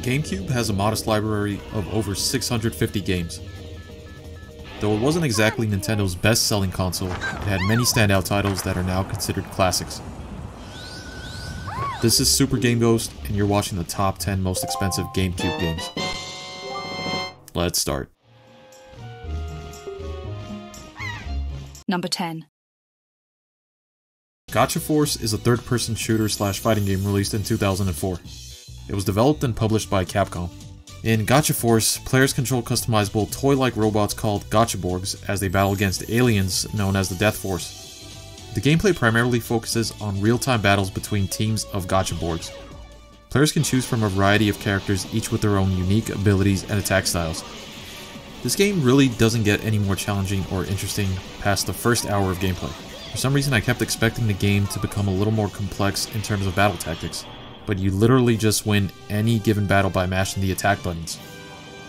GameCube has a modest library of over 650 games. Though it wasn't exactly Nintendo's best-selling console, it had many standout titles that are now considered classics. This is Super Game Ghost, and you're watching the top 10 most expensive GameCube games. Let's start. Number 10. Gotcha Force is a third-person shooter/fighting game released in 2004. It was developed and published by Capcom. In Gotcha Force, players control customizable toy-like robots called Gotchaborgs as they battle against aliens known as the Death Force. The gameplay primarily focuses on real-time battles between teams of Gotchaborgs. Players can choose from a variety of characters, each with their own unique abilities and attack styles. This game really doesn't get any more challenging or interesting past the first hour of gameplay. For some reason I kept expecting the game to become a little more complex in terms of battle tactics, but you literally just win any given battle by mashing the attack buttons.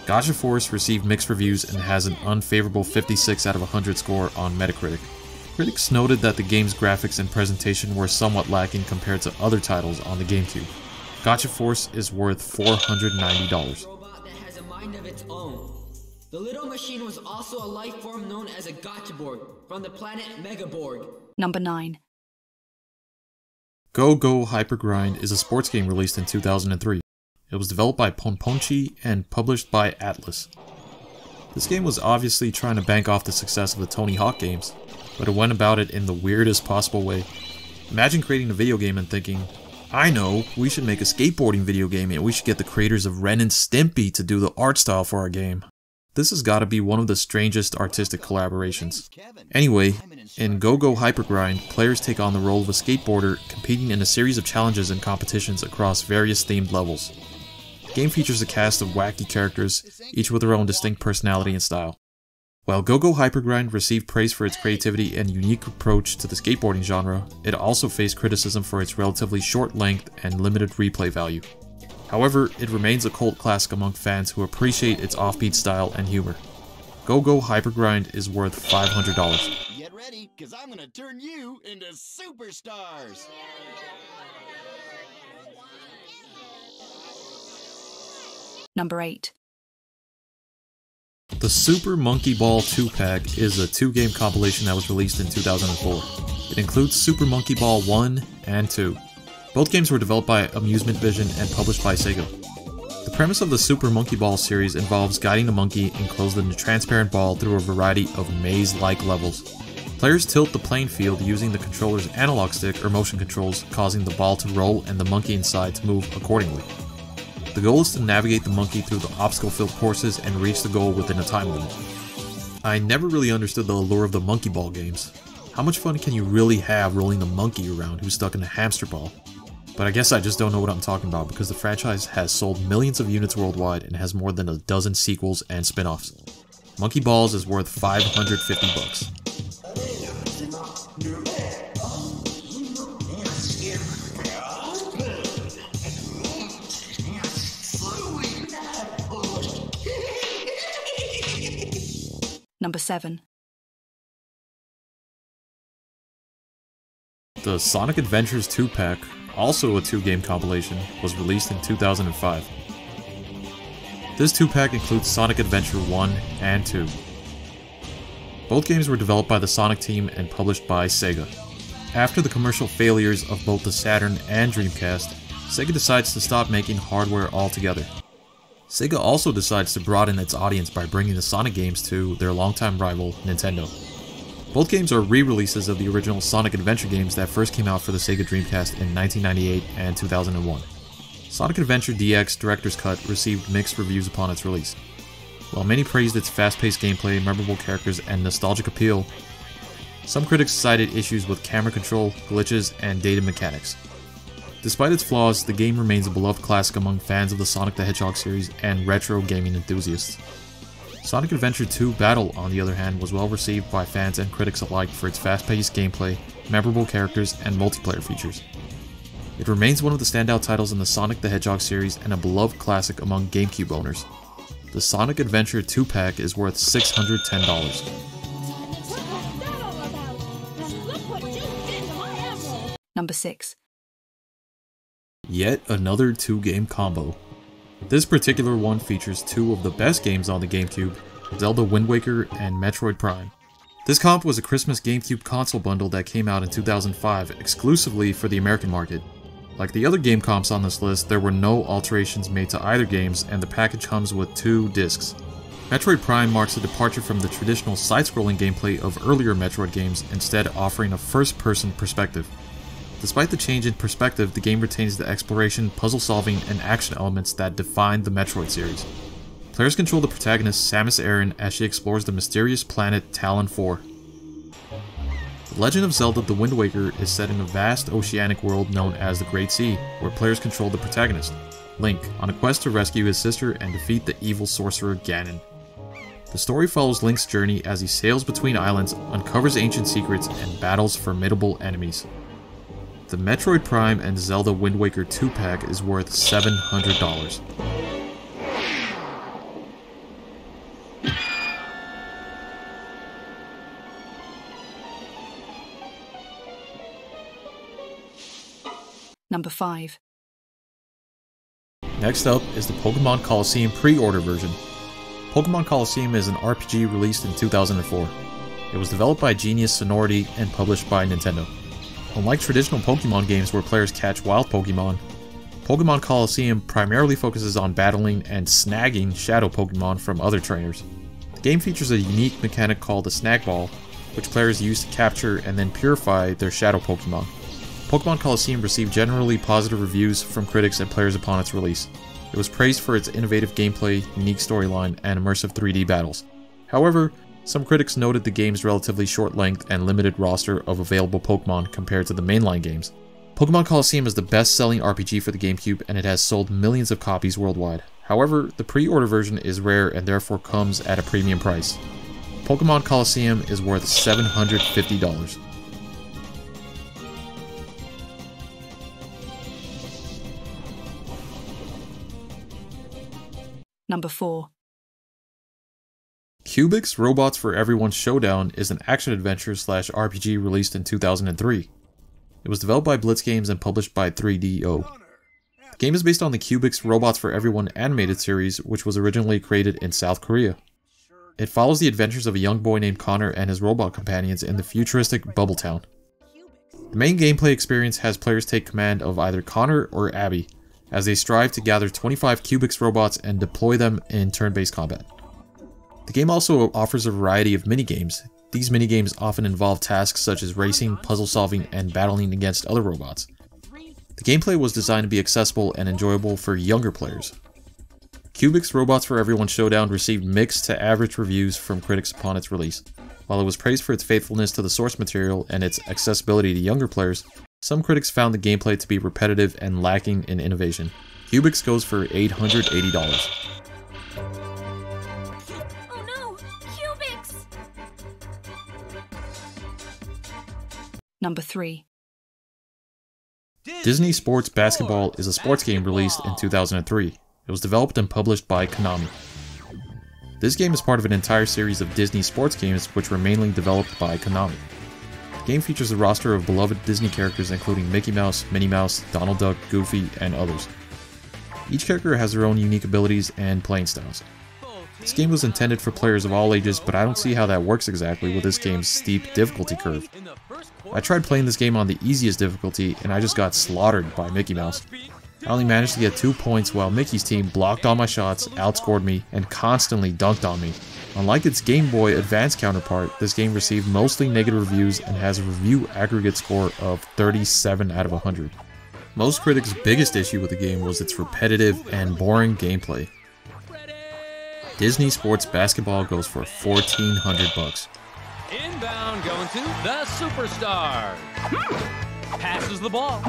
Gotcha Force received mixed reviews and has an unfavorable 56 out of 100 score on Metacritic. Critics noted that the game's graphics and presentation were somewhat lacking compared to other titles on the GameCube. Gotcha Force is worth $490. Robot that has a mind of its own. The little machine was also a life form known as a Gotchaborg from the planet Megaborg. Number 9. Go Go Hyper Grind is a sports game released in 2003. It was developed by Ponponchi and published by Atlas. This game was obviously trying to bank off the success of the Tony Hawk games, but it went about it in the weirdest possible way. Imagine creating a video game and thinking, I know, we should make a skateboarding video game and we should get the creators of Ren and Stimpy to do the art style for our game. This has gotta be one of the strangest artistic collaborations. Anyway, in Go Go Hyper Grind, players take on the role of a skateboarder competing in a series of challenges and competitions across various themed levels. The game features a cast of wacky characters, each with their own distinct personality and style. While Go Go Hyper Grind received praise for its creativity and unique approach to the skateboarding genre, it also faced criticism for its relatively short length and limited replay value. However, it remains a cult classic among fans who appreciate its offbeat style and humor. Go Go Hyper Grind is worth $500. Get ready, cause I'm gonna turn you into superstars! Number 8. The Super Monkey Ball 2-pack is a 2-game compilation that was released in 2004. It includes Super Monkey Ball 1 and 2. Both games were developed by Amusement Vision and published by Sega. The premise of the Super Monkey Ball series involves guiding a monkey enclosed in a transparent ball through a variety of maze-like levels. Players tilt the playing field using the controller's analog stick or motion controls, causing the ball to roll and the monkey inside to move accordingly. The goal is to navigate the monkey through the obstacle-filled courses and reach the goal within a time limit. I never really understood the allure of the monkey ball games. How much fun can you really have rolling the monkey around who's stuck in a hamster ball? But I guess I just don't know what I'm talking about because the franchise has sold millions of units worldwide and has more than a dozen sequels and spin-offs. Monkey Balls is worth $550. Number 7. The Sonic Adventures 2-pack, also a 2-game compilation, was released in 2005. This 2-pack includes Sonic Adventure 1 and 2. Both games were developed by the Sonic team and published by Sega. After the commercial failures of both the Saturn and Dreamcast, Sega decides to stop making hardware altogether. Sega also decides to broaden its audience by bringing the Sonic games to their longtime rival, Nintendo. Both games are re-releases of the original Sonic Adventure games that first came out for the Sega Dreamcast in 1998 and 2001. Sonic Adventure DX Director's Cut received mixed reviews upon its release. While many praised its fast-paced gameplay, memorable characters, and nostalgic appeal, some critics cited issues with camera control, glitches, and dated mechanics. Despite its flaws, the game remains a beloved classic among fans of the Sonic the Hedgehog series and retro gaming enthusiasts. Sonic Adventure 2 Battle, on the other hand, was well received by fans and critics alike for its fast-paced gameplay, memorable characters, and multiplayer features. It remains one of the standout titles in the Sonic the Hedgehog series and a beloved classic among GameCube owners. The Sonic Adventure 2-pack is worth $610. Number 6. Yet another 2-game combo. This particular one features two of the best games on the GameCube, Zelda Wind Waker and Metroid Prime. This comp was a Christmas GameCube console bundle that came out in 2005 exclusively for the American market. Like the other game comps on this list, there were no alterations made to either games, and the package comes with 2 discs. Metroid Prime marks a departure from the traditional side-scrolling gameplay of earlier Metroid games, instead offering a first-person perspective. Despite the change in perspective, the game retains the exploration, puzzle-solving, and action elements that define the Metroid series. Players control the protagonist Samus Aran as she explores the mysterious planet Talon 4. The Legend of Zelda The Wind Waker is set in a vast oceanic world known as the Great Sea, where players control the protagonist, Link, on a quest to rescue his sister and defeat the evil sorcerer Ganon. The story follows Link's journey as he sails between islands, uncovers ancient secrets, and battles formidable enemies. The Metroid Prime and Zelda Wind Waker 2-pack is worth $700. Number 5. Next up is the Pokemon Colosseum pre-order version. Pokemon Colosseum is an RPG released in 2004. It was developed by Genius Sonority and published by Nintendo. Unlike traditional Pokemon games where players catch wild Pokemon, Pokemon Colosseum primarily focuses on battling and snagging shadow Pokemon from other trainers. The game features a unique mechanic called the Snag Ball, which players use to capture and then purify their shadow Pokemon. Pokemon Colosseum received generally positive reviews from critics and players upon its release. It was praised for its innovative gameplay, unique storyline, and immersive 3D battles. However, some critics noted the game's relatively short length and limited roster of available Pokemon compared to the mainline games. Pokemon Colosseum is the best-selling RPG for the GameCube, and it has sold millions of copies worldwide. However, the pre-order version is rare and therefore comes at a premium price. Pokemon Colosseum is worth $750. Number 4. Cubix Robots for Everyone Showdown is an action-adventure/RPG released in 2003. It was developed by Blitz Games and published by 3DO. The game is based on the Cubix Robots for Everyone animated series, which was originally created in South Korea. It follows the adventures of a young boy named Connor and his robot companions in the futuristic Bubbletown. The main gameplay experience has players take command of either Connor or Abby, as they strive to gather 25 Cubix robots and deploy them in turn-based combat. The game also offers a variety of minigames. These minigames often involve tasks such as racing, puzzle solving, and battling against other robots. The gameplay was designed to be accessible and enjoyable for younger players. Cubix Robots for Everyone Showdown received mixed to average reviews from critics upon its release. While it was praised for its faithfulness to the source material and its accessibility to younger players, some critics found the gameplay to be repetitive and lacking in innovation. Cubix goes for $880. Oh no! Cubix! Number 3. Disney Sports Basketball is a sports game released in 2003. It was developed and published by Konami. This game is part of an entire series of Disney sports games which were mainly developed by Konami. The game features a roster of beloved Disney characters including Mickey Mouse, Minnie Mouse, Donald Duck, Goofy, and others. Each character has their own unique abilities and playing styles. This game was intended for players of all ages, but I don't see how that works exactly with this game's steep difficulty curve. I tried playing this game on the easiest difficulty and I just got slaughtered by Mickey Mouse. I only managed to get 2 points while Mickey's team blocked all my shots, outscored me, and constantly dunked on me. Unlike its Game Boy Advance counterpart, this game received mostly negative reviews and has a review aggregate score of 37 out of 100. Most critics' biggest issue with the game was its repetitive and boring gameplay. Disney Sports Basketball goes for $1,400. Inbound going to the superstar. Passes the ball.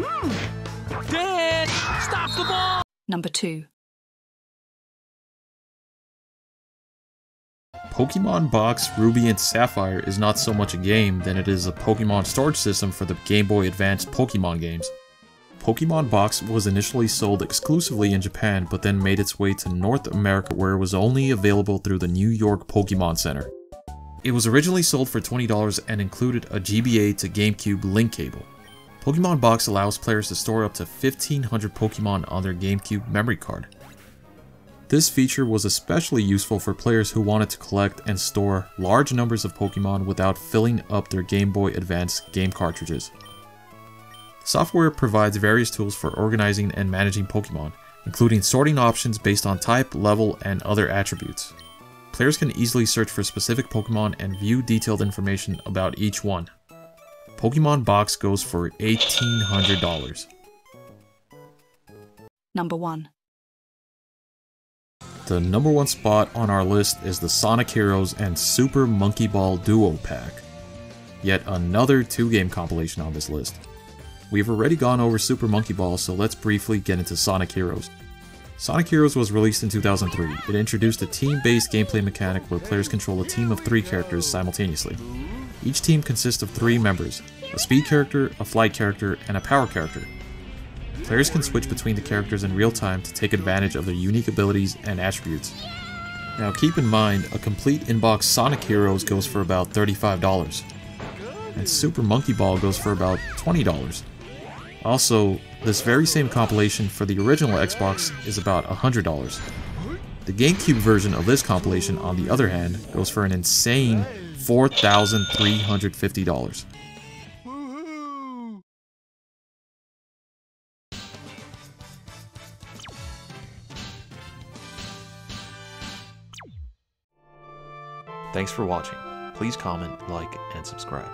Dan stops the ball. Number 2. Pokemon Box Ruby and Sapphire is not so much a game than it is a Pokemon storage system for the Game Boy Advance Pokemon games. Pokemon Box was initially sold exclusively in Japan, but then made its way to North America where it was only available through the New York Pokemon Center. It was originally sold for $20 and included a GBA to GameCube link cable. Pokemon Box allows players to store up to 1,500 Pokemon on their GameCube memory card. This feature was especially useful for players who wanted to collect and store large numbers of Pokemon without filling up their Game Boy Advance game cartridges. The software provides various tools for organizing and managing Pokemon, including sorting options based on type, level, and other attributes. Players can easily search for specific Pokemon and view detailed information about each one. Pokemon Box goes for $1,800. Number 1. The number 1 spot on our list is the Sonic Heroes and Super Monkey Ball Duo Pack. Yet another 2-game compilation on this list. We've already gone over Super Monkey Ball, so let's briefly get into Sonic Heroes. Sonic Heroes was released in 2003. It introduced a team-based gameplay mechanic where players control a team of 3 characters simultaneously. Each team consists of 3 members, a speed character, a flight character, and a power character. Players can switch between the characters in real time to take advantage of their unique abilities and attributes. Now keep in mind, a complete in-box Sonic Heroes goes for about $35, and Super Monkey Ball goes for about $20. Also, this very same compilation for the original Xbox is about $100. The GameCube version of this compilation, on the other hand, goes for an insane $4,350. Thanks for watching. Please comment, like, and subscribe.